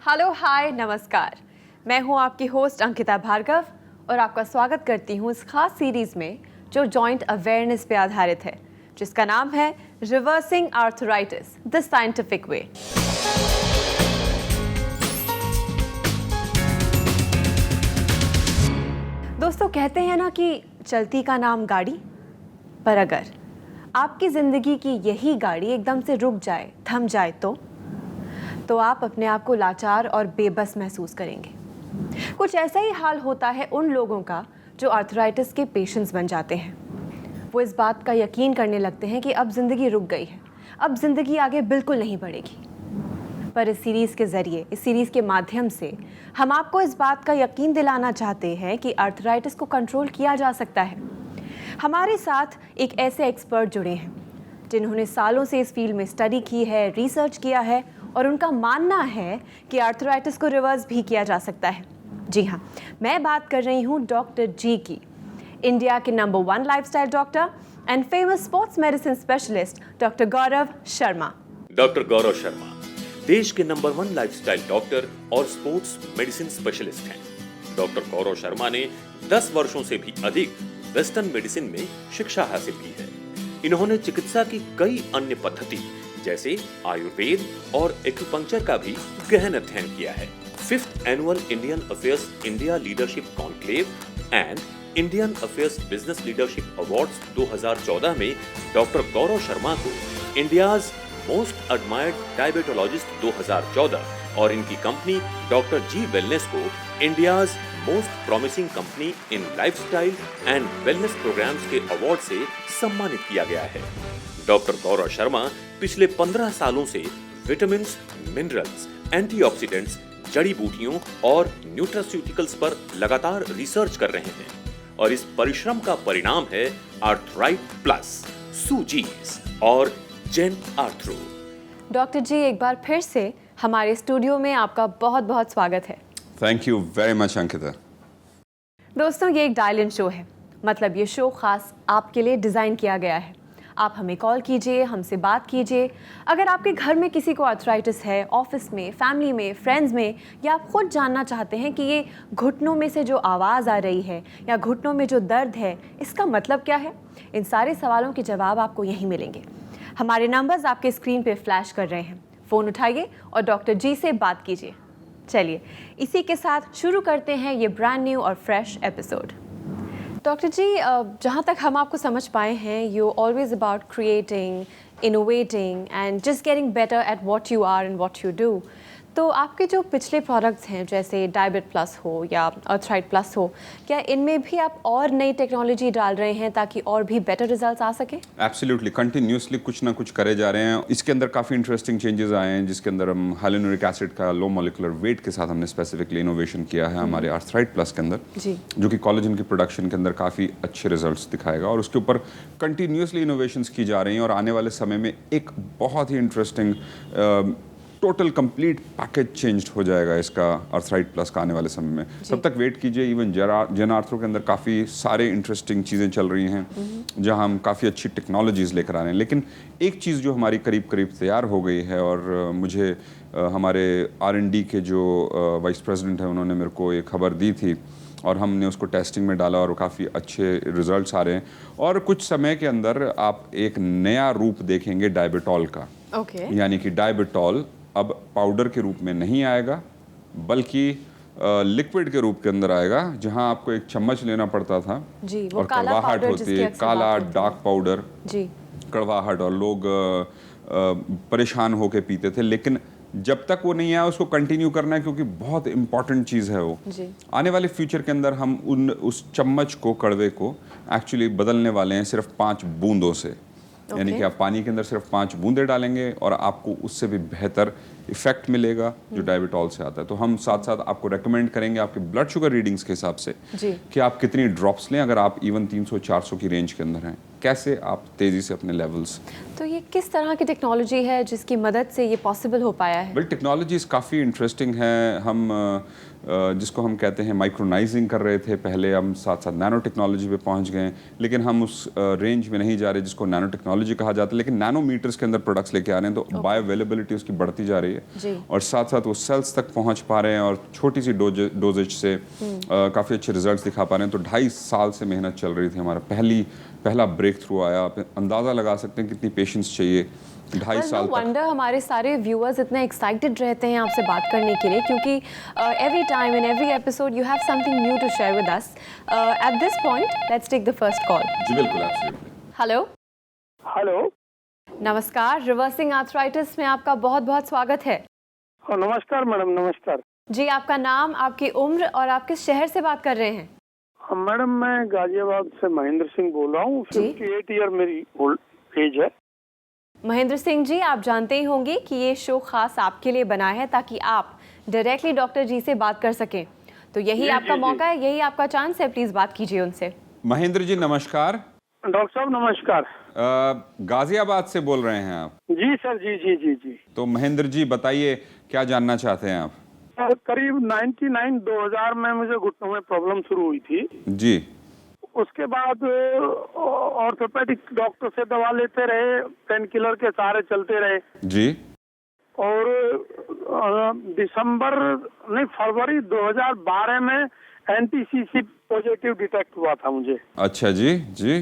Hello hi नमस्कार, मैं हूं आपकी होस्ट अंकिता भार्गव और आपका स्वागत करती हूं इस खास सीरीज़ में जो जॉइंट अवेयरनेस पे आधारित है, जिसका नाम है reversing arthritis the scientific way. दोस्तों, कहते हैं ना कि चलती का नाम गाड़ी, पर अगर आपकी ज़िंदगी की यही गाड़ी एकदम से रुक जाए, थम जाए तो आप अपने आप को लाचार और बेबस महसूस करेंगे। कुछ ऐसा ही हाल होता है उन लोगों का जो आर्थराइटिस के पेशेंट्स बन जाते हैं। वो इस बात का यकीन करने लगते हैं कि अब ज़िंदगी रुक गई है, अब ज़िंदगी आगे बिल्कुल नहीं बढ़ेगी। पर इस सीरीज़ के ज़रिए, इस सीरीज़ के माध्यम से हम आपको इस बात का यकीन दिलाना चाहते हैं कि आर्थराइटिस को कंट्रोल किया जा सकता है। हमारे साथ एक ऐसे एक्सपर्ट जुड़े हैं जिन्होंने सालों से इस फील्ड में स्टडी की है, रिसर्च किया है और उनका मानना है कि आर्थराइटिस को रिवर्स भी किया जा सकता है। जी हाँ, मैं बात कर रही हूँ डॉक्टर जी की, इंडिया के number 1 lifestyle doctor and famous sports medicine specialist doctor Gaurav Sharma. Doctor Gaurav Sharma देश के नंबर 1 लाइफस्टाइल डॉक्टर और स्पोर्ट्स मेडिसिन स्पेशलिस्ट हैं। डॉक्टर गौरव शर्मा ने 10 वर्षों से भी अधिक वेस्टर्न मेडिसिन में शिक्षा हासिल की है। इन्होंने चिकित्सा की कई अन्य पद्धति जैसे आयुर्वेद और एक्यूपंक्चर का भी गहन अध्ययन किया है। 5th annual Indian affairs India leadership conclave and Indian affairs business leadership awards 2014 में डॉक्टर गौरव शर्मा को इंडियाज मोस्ट एडमायर्ड डायबिटोलॉजिस्ट 2014 और इनकी कंपनी डॉक्टर जी वेलनेस को India's most promising company in lifestyle and wellness programs के award से सम्मानित किया गया है। डॉक्टर गौरव शर्मा पिछले 15 सालों से विटामिन्स, मिनरल्स, एंटीऑक्सीडेंट्स, जड़ी बूटियों और न्यूट्रास्यूटिकल्स पर लगातार रिसर्च कर रहे हैं और इस परिश्रम का परिणाम है आर्थराइट प्लस, सूजीज और जेन आर्थरो। डॉक्टर जी, एक बार फिर से हमारे स्टूडियो में आपका बहुत बहुत स्वागत है। Thank you very much Ankita. दोस्तों, ये एक डायल इन शो है, मतलब ये शो खास आपके लिए डिज़ाइन किया गया है। आप हमें कॉल कीजिए, हमसे बात कीजिए। अगर आपके घर में किसी को आर्थराइटिस है, ऑफिस में, फैमिली में, फ्रेंड्स में, या आप खुद जानना चाहते हैं कि ये घुटनों में से जो आवाज़ आ रही है या घुटनों में जो दर्द है, इसका मतलब क्या है, इन सारे सवालों के जवाब आपको यहीं मिलेंगे। हमारे नंबर्स आपके स्क्रीन पे फ्लैश कर रहे हैं, फ़ोन उठाइए और डॉक्टर जी से बात कीजिए। चलिए, इसी के साथ शुरू करते हैं ये ब्रांड न्यू और फ्रेश एपिसोड। डॉक्टर जी, जहाँ तक हम आपको समझ पाए हैं, you always about creating, innovating and just getting better at what you are and what you do. तो आपके जो पिछले प्रोडक्ट्स हैं, जैसे डायबिट प्लस हो या आर्थराइट प्लस हो, क्या इनमें भी आप और नई टेक्नोलॉजी डाल रहे हैं ताकि और भी बेटर रिजल्ट्स आ सके? एब्सोल्युटली, कंटिन्यूसली कुछ ना कुछ करे जा रहे हैं। इसके अंदर काफ़ी इंटरेस्टिंग चेंजेस आए हैं, जिसके अंदर हम हाइलुरोनिक एसिड का लो मॉलिक्यूलर वेट के साथ हमने स्पेसिफिकली इनोवेशन किया है हमारे आर्थराइट प्लस के अंदर जी, जो कि कोलेजन की प्रोडक्शन के अंदर काफ़ी अच्छे रिजल्ट्स दिखाएगा और उसके ऊपर कंटिन्यूसली इनोवेशंस की जा रही हैं और आने वाले समय में एक बहुत ही interesting total complete package change हो जाएगा इसका आर्थराइट प्लस का आने वाले समय में। तब तक वेट कीजिए। इवन जेन आर्थरो के अंदर काफ़ी सारे इंटरेस्टिंग चीज़ें चल रही हैं जहां हम काफ़ी अच्छी टेक्नोलॉजीज़ लेकर आ रहे हैं। लेकिन एक चीज़ जो हमारी करीब करीब तैयार हो गई है और मुझे हमारे R&D के जो वाइस प्रेसिडेंट हैं उन्होंने मेरे को ये खबर दी थी और हमने उसको टेस्टिंग में डाला और काफ़ी अच्छे रिजल्ट्स आ रहे हैं और कुछ समय के अंदर आप एक नया रूप देखेंगे डायबिटॉल का। यानी कि डायबिटॉल अब पाउडर के रूप में नहीं आएगा बल्कि लिक्विड के रूप के अंदर आएगा, जहां आपको एक चम्मच लेना पड़ता था जी, वो और कड़वाहट होती है, काला डार्क पाउडर जी, कड़वाहट, और लोग परेशान होके पीते थे। लेकिन जब तक वो नहीं आया उसको कंटिन्यू करना है क्योंकि बहुत इंपॉर्टेंट चीज़ है वो जी। आने वाले फ्यूचर के अंदर हम उस चम्मच को, कड़वे को एक्चुअली बदलने वाले हैं सिर्फ 5 बूंदों से। यानी कि आप पानी के अंदर सिर्फ 5 बूंदे डालेंगे और आपको उससे भी बेहतर इफेक्ट मिलेगा जो डायबिटॉल से आता है। तो हम साथ साथ आपको रेकमेंड करेंगे आपके ब्लड शुगर रीडिंग्स के हिसाब से कि आप कितनी ड्रॉप्स लें। अगर आप इवन 300-400 की रेंज के अंदर हैं, कैसे आप तेज़ी से अपने लेवल्स। तो ये किस तरह की टेक्नोलॉजी है जिसकी मदद से ये पॉसिबल हो पाया है? वेल, टेक्नोलॉजीज काफ़ी इंटरेस्टिंग है। हम जिसको हम कहते हैं माइक्रोनाइजिंग कर रहे थे। पहले हम साथ साथ नैनो टेक्नोलॉजी पे पहुंच गए, लेकिन हम उस रेंज में नहीं जा रहे जिसको नैनो टेक्नोलॉजी कहा जाता है, लेकिन नैनोमीटर्स के अंदर प्रोडक्ट्स लेके आ रहे हैं, तो बायो अवेलेबिलिटी उसकी बढ़ती जा रही है और साथ साथ वो सेल्स तक पहुंच पा रहे हैं और छोटी सी डोजेज से काफ़ी अच्छे रिजल्ट्स दिखा पा रहे हैं। तो 2.5 साल से मेहनत चल रही थी, हमारा पहला ब्रेक थ्रू आया। आप अंदाज़ा लगा सकते हैं कितनी पेशेंस चाहिए 2.5 साल तक। वंडर हमारे सारे व्यूअर्स इतने एक्साइटेड रहते हैं आपसे बात करने के लिए, क्योंकि every time in every episode you have something new to share with us. At this point let's take the first call. जी बिल्कुल, एब्सोल्युटली। हेलो हेलो, नमस्कार, रिवर्सिंग आर्थराइटिस में आपका बहुत बहुत स्वागत है। नमस्कार मैडम, नमस्कार जी, आपका नाम, आपकी उम्र और आप किस शहर से बात कर रहे हैं? मैडम, मैं गाजियाबाद से महेंद्र सिंह बोल रहा हूँ। 58 ईयर मेरी ओल्ड एज है। महेंद्र सिंह जी, आप जानते ही होंगे कि ये शो खास आपके लिए बना है ताकि आप डायरेक्टली डॉक्टर जी से बात कर सकें। तो यही आपका मौका है, यही आपका चांस है, प्लीज बात कीजिए उनसे। महेंद्र जी नमस्कार। डॉक्टर साहब नमस्कार। गाजियाबाद से बोल रहे हैं आप? जी सर, जी जी जी जी। तो महेंद्र जी बताइए, क्या जानना चाहते हैं आप? करीब 2000 में मुझे घुटनों में प्रॉब्लम शुरू हुई थी जी। उसके बाद ऑर्थोपेडिक डॉक्टर से दवा लेते रहे, पेन किलर के सहारे चलते रहे जी। और फरवरी 2012 में एनटीसीसी पॉजिटिव डिटेक्ट हुआ था मुझे। अच्छा जी जी।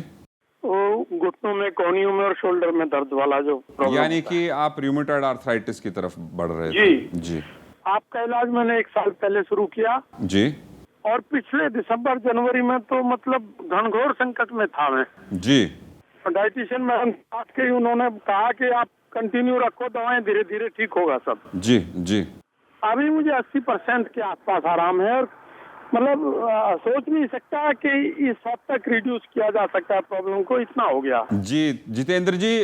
वो घुटनों में, कोहनियों में और शोल्डर में दर्द वाला जो प्रॉब्लम, यानी कि आप रूमेटॉइड आर्थराइटिस की तरफ बढ़ रहे जी थे। जी। आपका इलाज मैंने 1 साल पहले शुरू किया जी। और पिछले दिसंबर जनवरी में तो मतलब घनघोर संकट में था मैं। जी। डाइटिशियन मैडम बात की, उन्होंने कहा कि आप कंटिन्यू रखो दवाएं, धीरे धीरे ठीक होगा सब। जी जी। अभी मुझे 80% के आसपास आराम है और मतलब सोच नहीं सकता कि इस हद तक रिड्यूस किया जा सकता है प्रॉब्लम को, इतना हो गया। जी जितेंद्र जी,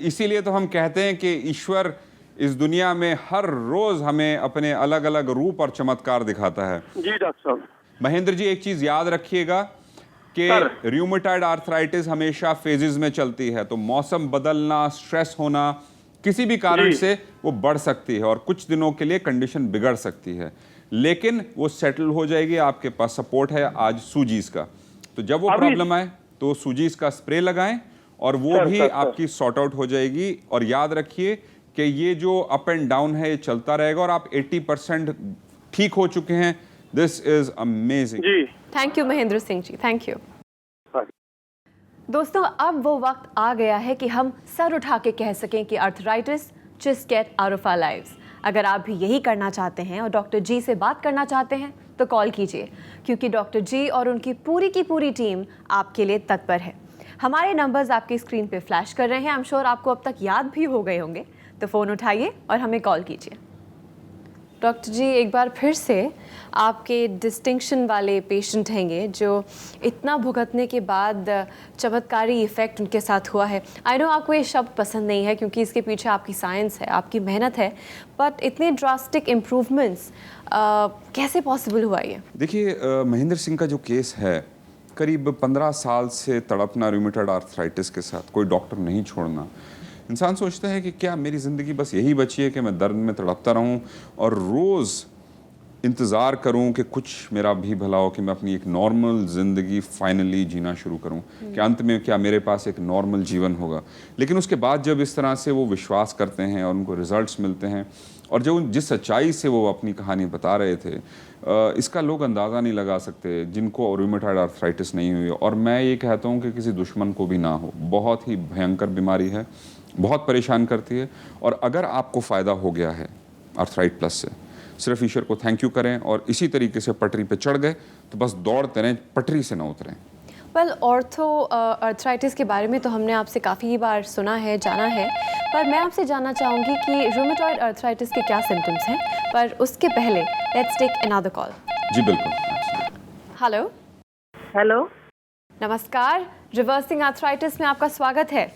इसीलिए तो हम कहते हैं कि ईश्वर इस दुनिया में हर रोज हमें अपने अलग अलग रूप और चमत्कार दिखाता है। जी डॉक्टर साहब। महेंद्र जी, एक चीज याद रखिएगा कि रूमेटॉइड आर्थराइटिस हमेशा फेजेस में चलती है, तो मौसम बदलना, स्ट्रेस होना, किसी भी कारण से वो बढ़ सकती है और कुछ दिनों के लिए कंडीशन बिगड़ सकती है, लेकिन वो सेटल हो जाएगी। आपके पास सपोर्ट है आज सूजीस का, तो जब वो प्रॉब्लम आए तो सूजीस का स्प्रे लगाएं और वो भी आपकी सॉर्ट आउट हो जाएगी। और याद रखिए कि ये जो अप एंड डाउन है ये चलता रहेगा और आप 80% ठीक हो चुके हैं। This is amazing. जी thank you Mahendra Singh ji, thank you. दोस्तों, अब वो वक्त आ गया है कि हम सर उठा के कह सकें कि arthritis just get out of our lives. अगर आप भी यही करना चाहते हैं और डॉक्टर जी से बात करना चाहते हैं तो कॉल कीजिए, क्योंकि डॉक्टर जी और उनकी पूरी की पूरी टीम आपके लिए तत्पर है। हमारे नंबर्स आपकी स्क्रीन पे फ्लैश कर रहे हैं, आई एम श्योर आपको अब तक याद भी हो गए होंगे, तो फ़ोन उठाइए और हमें कॉल कीजिए। डॉक्टर जी, एक बार फिर से आपके डिस्टिंक्शन वाले पेशेंट हैंगे जो इतना भुगतने के बाद चमत्कारी इफ़ेक्ट उनके साथ हुआ है। आई नो आपको ये शब्द पसंद नहीं है क्योंकि इसके पीछे आपकी साइंस है, आपकी मेहनत है, बट इतने ड्रास्टिक इम्प्रूवमेंट्स कैसे पॉसिबल हुआ ये? देखिए, महेंद्र सिंह का जो केस है, करीब 15 साल से तड़पना रूमेटॉइड आर्थराइटिस के साथ, कोई डॉक्टर नहीं छोड़ना। इंसान सोचता है कि क्या मेरी ज़िंदगी बस यही बची है कि मैं दर्द में तड़पता रहूं और रोज़ इंतज़ार करूं कि कुछ मेरा भी भला हो, कि मैं अपनी एक नॉर्मल ज़िंदगी फाइनली जीना शुरू करूं, कि अंत में क्या मेरे पास एक नॉर्मल जीवन होगा। लेकिन उसके बाद जब इस तरह से वो विश्वास करते हैं और उनको रिजल्ट्स मिलते हैं और जो जिस सच्चाई से वो अपनी कहानी बता रहे थे, इसका लोग अंदाज़ा नहीं लगा सकते जिनको रूमेटॉइड आर्थराइटिस नहीं हुई। और मैं ये कहता हूँ कि किसी दुश्मन को भी ना हो, बहुत ही भयंकर बीमारी है, बहुत परेशान करती है। और अगर आपको फ़ायदा हो गया है आर्थराइट प्लस से, सिर्फ ईश्वर को थैंक यू करें और इसी तरीके से पटरी पे चढ़ गए तो बस दौड़ते रहें, पटरी से ना उतरें। वेल, ऑर्थो आर्थराइटिस के बारे में तो हमने आपसे काफ़ी बार सुना है, जाना है, पर मैं आपसे जानना चाहूँगी कि रूमेटॉइड आर्थराइटिस के क्या सिम्टम्स हैं, पर उसके पहले लेट्स टेक अनदर कॉल। जी बिल्कुल। हेलो हेलो, नमस्कार, रिवर्सिंग आर्थराइटिस में आपका स्वागत है।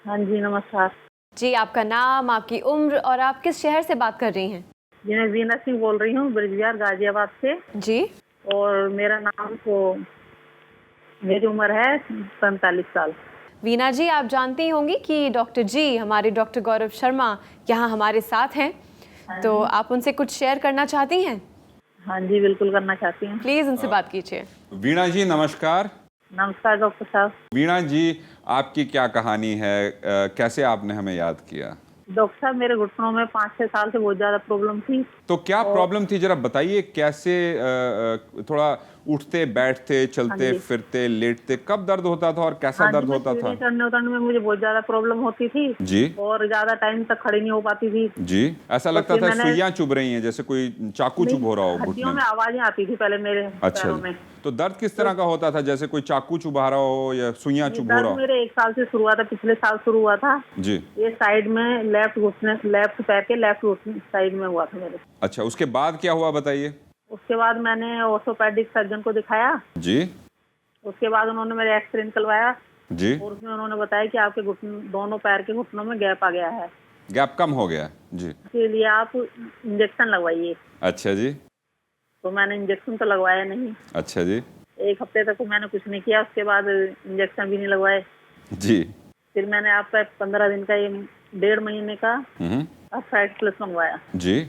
हाँ जी नमस्कार जी, आपका नाम, आपकी उम्र और आप किस शहर से बात कर रही हैं? जी, मैं वीना सिंह बोल रही हूँ, ब्रिजबिहार गाजियाबाद से। जी। और मेरा नाम तो, मेरी उम्र है 45 साल। वीना जी, आप जानती होंगी कि डॉक्टर जी, हमारे डॉक्टर गौरव शर्मा यहाँ हमारे साथ हैं, तो आप उनसे कुछ शेयर करना चाहती हैं? हाँ जी, बिल्कुल करना चाहती हूँ। प्लीज उनसे बात कीजिए। वीणा जी नमस्कार। नमस्कार डॉक्टर साहब। वीणा जी, आपकी क्या कहानी है? कैसे आपने हमें याद किया? डॉक्टर साहब, मेरे घुटनों में 5-6 साल से बहुत ज्यादा प्रॉब्लम थी। तो क्या प्रॉब्लम थी, जरा बताइए। कैसे थोड़ा उठते बैठते चलते हाँ जी। फिरते लेटते कब दर्द होता था और कैसा हाँ जी, दर्द मैं होता था? सीढ़ी चढ़ने उतरने में मुझे बहुत ज्यादा प्रॉब्लम होती थी जी और ज्यादा टाइम तक खड़ी नहीं हो पाती थी। जी, ऐसा तो लगता फिर था मैंने- सुइयां चुभ रही हैं, जैसे कोई चाकू चुभ हो रहा हो घुटने हड्डियों में। में आवाजें आती थी पहले मेरे अच्छा पैरों जी। में। तो दर्द किस तरह का होता था, जैसे कोई चाकू चुभा रहा हो या सुइयां ये चुभ हो रहा दर्द हो? मेरे 1 साल से शुरू हुआ था, पिछले साल शुरू हुआ था। जी। ये साइड में लेफ्ट घुटने, लेफ्ट पैर के लेफ्ट घुटने साइड में हुआ था मेरे। अच्छा, उसके बाद क्या हुआ बताइए? उसके बाद मैंने ऑर्थोपेडिक सर्जन को दिखाया। जी उसके बाद उन्होंने मेरे एक्सरे निकलवाया जी। और उसमें उन्होंने बताया कि आपके घुटनों, दोनों पैर के घुटनों में गैप आ गया है, गैप कम हो गया? जी। इसके लिए आप इंजेक्शन लगवाइए। अच्छा जी। तो मैंने इंजेक्शन तो लगवाया नहीं। अच्छा जी। 1 हफ्ते तक तो मैंने कुछ नहीं किया, उसके बाद इंजेक्शन भी नहीं लगवाए। जी। फिर मैंने आपका 15 दिन का, ये 1.5 महीने का हम्म। साइड प्लस मंगवाया। जी।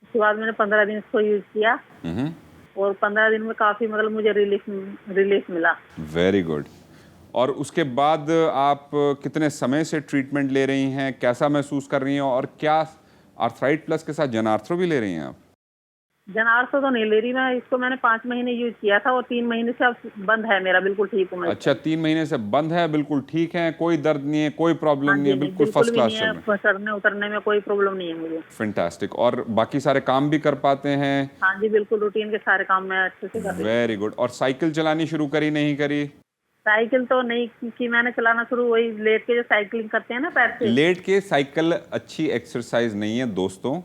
उसके बाद मैंने 15 दिन इसको यूज किया हम्म। और 15 दिन में काफी मतलब मुझे रिलीफ मिला। Very good. और उसके बाद आप कितने समय से ट्रीटमेंट ले रही हैं, कैसा महसूस कर रही हैं, और क्या आर्थराइट प्लस के साथ जनार्थ्रो भी ले रही हैं आप? जनार्थ्रो तो नहीं ले रही मैं, इसको मैंने 5 महीने यूज किया था और 3 महीने से अब बंद है मेरा, बिल्कुल ठीक हूँ मैं। अच्छा, 3 महीने से बंद है, बिल्कुल ठीक है, कोई दर्द नहीं है, कोई प्रॉब्लम हाँ नहीं जी, है, बिल्कुल फर्स्ट भी क्लास नहीं चल है, रहा है। चढ़ने उतरने में कोई प्रॉब्लम नहीं है मुझे। फैंटास्टिक। और बाकी सारे काम भी कर पाते हैं? हाँ जी, बिल्कुल रूटीन के सारे काम मैं अच्छे से कर रही हूँ। Very good. और साइकिल चलानी शुरू करी नहीं करी? साइकिल तो नहीं की मैंने चलाना शुरू, वही लेट के जो साइकिलिंग करते हैं ना पैर से। लेट के साइकिल अच्छी एक्सरसाइज नहीं है दोस्तों,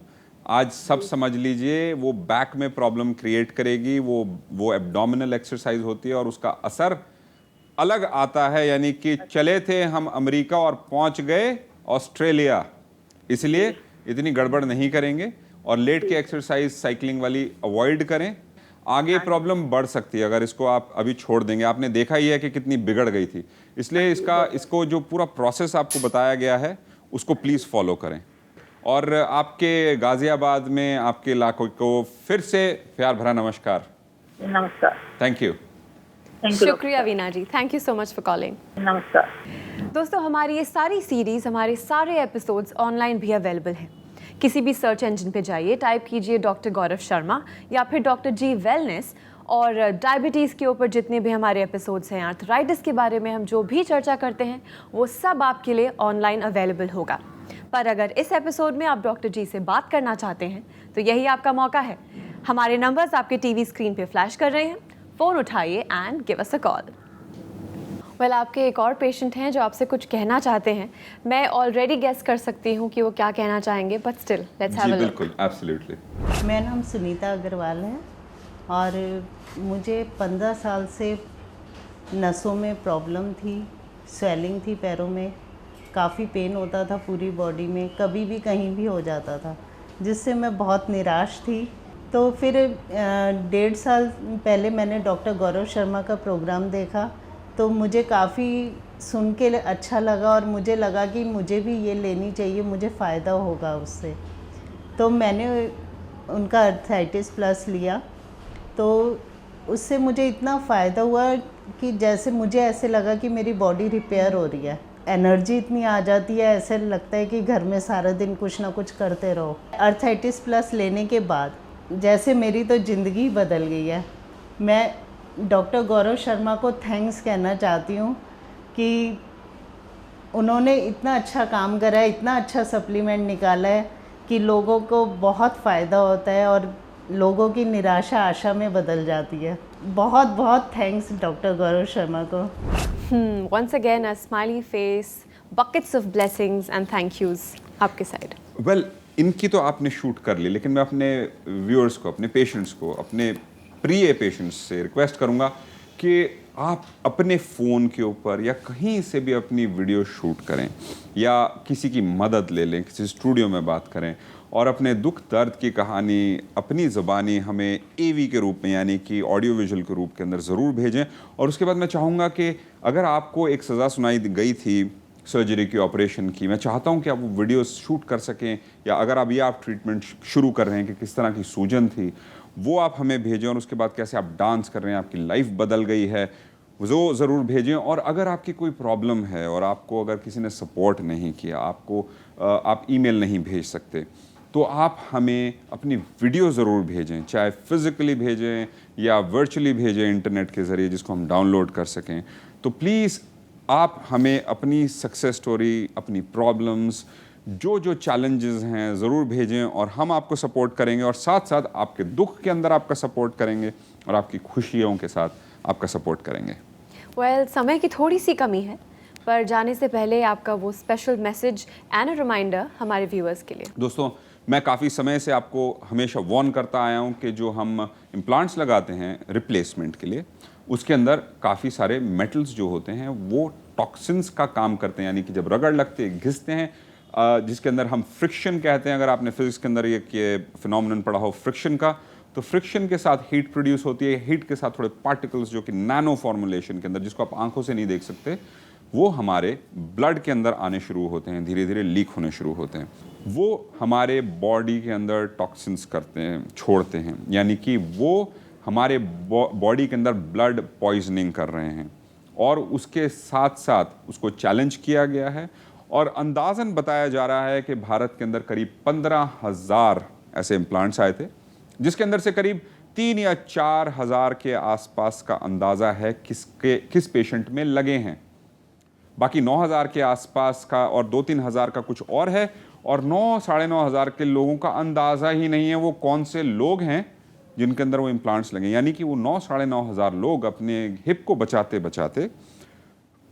आज सब समझ लीजिए। वो बैक में प्रॉब्लम क्रिएट करेगी, वो एब्डोमिनल एक्सरसाइज होती है और उसका असर अलग आता है। यानी कि चले थे हम अमेरिका और पहुंच गए ऑस्ट्रेलिया, इसलिए इतनी गड़बड़ नहीं करेंगे। और लेट के एक्सरसाइज साइकिलिंग वाली अवॉइड करें, आगे प्रॉब्लम बढ़ सकती है अगर इसको आप अभी छोड़ देंगे। आपने देखा ही है कि कितनी बिगड़ गई थी, इसलिए इसको जो पूरा प्रोसेस आपको बताया गया है उसको प्लीज़ फॉलो करें। और आपके गाजियाबाद में आपके इलाकों को फिर से प्यार भरा नमस्कार। नमस्कार। Thank you. Thank you. शुक्रिया Veena ji, thank you so much for calling. नमस्कार। दोस्तों, हमारी ये सारी सीरीज़, हमारे सारे एपिसोड्स ऑनलाइन भी अवेलेबल हैं। किसी भी सर्च इंजन पे जाइए, टाइप कीजिए डॉक्टर गौरव शर्मा या फिर डॉक्टर जी वेलनेस, और डायबिटीज़ के ऊपर जितने भी हमारे एपिसोड्स हैं, आर्थराइटिस के बारे में हम जो भी चर्चा करते हैं, वो सब आपके लिए ऑनलाइन अवेलेबल होगा। पर अगर इस एपिसोड में आप डॉक्टर जी से बात करना चाहते हैं तो यही आपका मौका है। हमारे नंबर्स आपके टीवी स्क्रीन पे फ्लैश कर रहे हैं, फ़ोन उठाइए and give us a call. Well, आपके एक और पेशेंट हैं जो आपसे कुछ कहना चाहते हैं। मैं ऑलरेडी गेस कर सकती हूँ कि वो क्या कहना चाहेंगे, but still let's have a look. बिल्कुल, एब्सोल्युटली। मेरा नाम सुनीता अग्रवाल है और मुझे 15 साल से नसों में प्रॉब्लम थी, स्वेलिंग थी पैरों में, काफ़ी पेन होता था पूरी बॉडी में, कभी भी कहीं भी हो जाता था, जिससे मैं बहुत निराश थी। तो फिर 1.5 साल पहले मैंने डॉक्टर गौरव शर्मा का प्रोग्राम देखा, तो मुझे काफ़ी सुन के अच्छा लगा और मुझे लगा कि मुझे भी ये लेनी चाहिए, मुझे फ़ायदा होगा उससे। तो मैंने उनका आर्थराइटिस प्लस लिया, तो उससे मुझे इतना फ़ायदा हुआ कि जैसे मुझे ऐसे लगा कि मेरी बॉडी रिपेयर हो रही है, एनर्जी इतनी आ जाती है, ऐसे लगता है कि घर में सारा दिन कुछ ना कुछ करते रहो। आर्थराइटिस प्लस लेने के बाद जैसे मेरी तो ज़िंदगी बदल गई है। मैं डॉक्टर गौरव शर्मा को थैंक्स कहना चाहती हूँ कि उन्होंने इतना अच्छा काम करा है, इतना अच्छा सप्लीमेंट निकाला है कि लोगों को बहुत फ़ायदा होता है और लोगों की निराशा आशा में बदल जाती है। बहुत बहुत थैंक्स डॉक्टर गौरव शर्मा को। Once again a smiley face, buckets of blessings and thank yous आपके साइड। वेल, इनकी तो आपने शूट कर ली, लेकिन मैं अपने व्यूअर्स को, अपने पेशेंट्स को, अपने प्रिय पेशेंट्स से रिक्वेस्ट करूंगा कि आप अपने फ़ोन के ऊपर या कहीं से भी अपनी वीडियो शूट करें या किसी की मदद ले लें, किसी स्टूडियो में बात करें और अपने दुख दर्द की कहानी अपनी ज़बानी हमें एवी के रूप में, यानी कि ऑडियो विजुअल के रूप के अंदर ज़रूर भेजें। और उसके बाद मैं चाहूँगा कि अगर आपको एक सज़ा सुनाई गई थी सर्जरी की, ऑपरेशन की। मैं चाहता हूं कि आप वो वीडियोस शूट कर सकें, या अगर अभी आप ट्रीटमेंट शुरू कर रहे हैं कि किस तरह की सूजन थी, वो आप हमें भेजें, और उसके बाद कैसे आप डांस कर रहे हैं, आपकी लाइफ बदल गई है, वो ज़रूर भेजें। और अगर आपकी कोई प्रॉब्लम है और आपको अगर किसी ने सपोर्ट नहीं किया, आप ईमेल नहीं भेज सकते, तो आप हमें अपनी वीडियो ज़रूर भेजें, चाहे फिज़िकली भेजें या वर्चुअली भेजें इंटरनेट के ज़रिए, जिसको हम डाउनलोड कर सकें। तो प्लीज़ आप हमें अपनी सक्सेस स्टोरी, अपनी प्रॉब्लम्स, जो चैलेंजेस हैं ज़रूर भेजें, और हम आपको सपोर्ट करेंगे, और साथ साथ आपके दुख के अंदर आपका सपोर्ट करेंगे और आपकी खुशियों के साथ आपका सपोर्ट करेंगे। समय की थोड़ी सी कमी है, पर जाने से पहले आपका वो special message and a reminder हमारे व्यूअर्स के लिए। दोस्तों, मैं काफ़ी समय से आपको हमेशा वार्न करता आया हूँ कि जो हम इम्प्लांट्स लगाते हैं रिप्लेसमेंट के लिए, उसके अंदर काफ़ी सारे मेटल्स जो होते हैं वो टॉक्सिन्स का काम करते हैं, यानी कि जब रगड़ लगते घिसते हैं, जिसके अंदर हम फ्रिक्शन कहते हैं। अगर आपने फिजिक्स के अंदर ये फिनोमेनन पढ़ा हो फ्रिक्शन का, तो फ्रिक्शन के साथ हीट प्रोड्यूस होती है, हीट के साथ थोड़े पार्टिकल्स जो कि नैनो फॉर्मुलेशन के अंदर, जिसको आप आंखों से नहीं देख सकते, वो हमारे ब्लड के अंदर आने शुरू होते हैं, धीरे धीरे लीक होने शुरू होते हैं। वो हमारे बॉडी के अंदर टॉक्सिन्स करते हैं, छोड़ते हैं, यानी कि वो हमारे बॉडी के अंदर ब्लड पॉइजनिंग कर रहे हैं। और उसके साथ साथ उसको चैलेंज किया गया है, और अंदाज़न बताया जा रहा है कि भारत के अंदर करीब 15,000 ऐसे इम्प्लांट्स आए थे, जिसके अंदर से करीब 3 या 4 हज़ार के आसपास का अंदाज़ा है किस पेशेंट में लगे हैं। बाकी 9,000 के आसपास का और 2-3 हज़ार का कुछ और है, और 9-9.5 हज़ार के लोगों का अंदाज़ा ही नहीं है वो कौन से लोग हैं जिनके अंदर वो इम्प्लांट्स लगे। यानी कि वो 9-9.5 हज़ार लोग अपने हिप को बचाते बचाते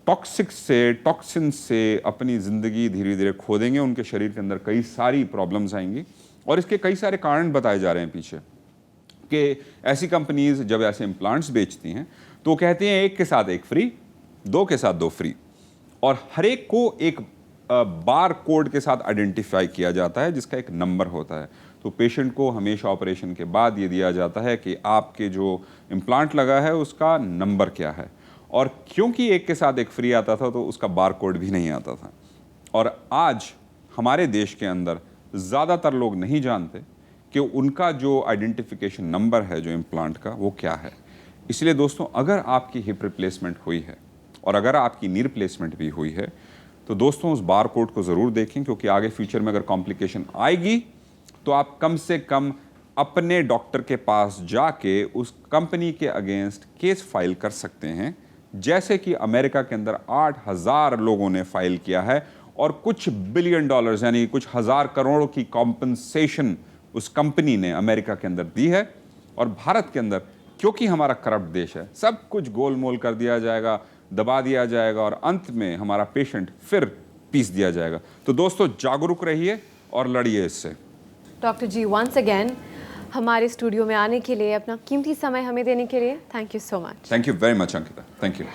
टॉक्सिन से अपनी ज़िंदगी धीरे धीरे खो देंगे। उनके शरीर के अंदर कई सारी प्रॉब्लम्स आएंगी, और इसके कई सारे कारण बताए जा रहे हैं पीछे, कि ऐसी कंपनीज जब ऐसे इम्प्लांट्स बेचती हैं तो कहती हैं 1 के साथ 1 फ्री, 2 के साथ 2 फ्री, और हर एक को एक बार कोड के साथ आइडेंटिफाई किया जाता है, जिसका एक नंबर होता है। तो पेशेंट को हमेशा ऑपरेशन के बाद ये दिया जाता है कि आपके जो इम्प्लांट लगा है उसका नंबर क्या है। और क्योंकि 1 के साथ 1 फ्री आता था, तो उसका बार कोड भी नहीं आता था। और आज हमारे देश के अंदर ज़्यादातर लोग नहीं जानते कि उनका जो आइडेंटिफिकेशन नंबर है जो इम्प्लांट का, वो क्या है। इसलिए दोस्तों, अगर आपकी हिप रिप्लेसमेंट हुई है और अगर आपकी नी रिप्लेसमेंट भी हुई है, तो दोस्तों उस बार कोड को ज़रूर देखें, क्योंकि आगे फ्यूचर में अगर कॉम्प्लिकेशन आएगी तो आप कम से कम अपने डॉक्टर के पास जाके उस कंपनी के अगेंस्ट केस फाइल कर सकते हैं, जैसे कि अमेरिका के अंदर 8,000 लोगों ने फाइल किया है, और कुछ बिलियन डॉलर्स यानी कुछ हज़ार करोड़ की कॉम्पनसेशन उस कंपनी ने अमेरिका के अंदर दी है। और भारत के अंदर, क्योंकि हमारा करप्ट देश है, सब कुछ गोलमोल कर दिया जाएगा, दबा दिया जाएगा, और अंत में हमारा पेशेंट फिर पीस दिया जाएगा। तो दोस्तों, जागरूक रहिए और लड़िए इससे। डॉक्टर जी, वंस अगेन हमारे स्टूडियो में आने के लिए, अपना कीमती समय हमें देने के लिए thank you so much. Thank you very much Ankita, thank you.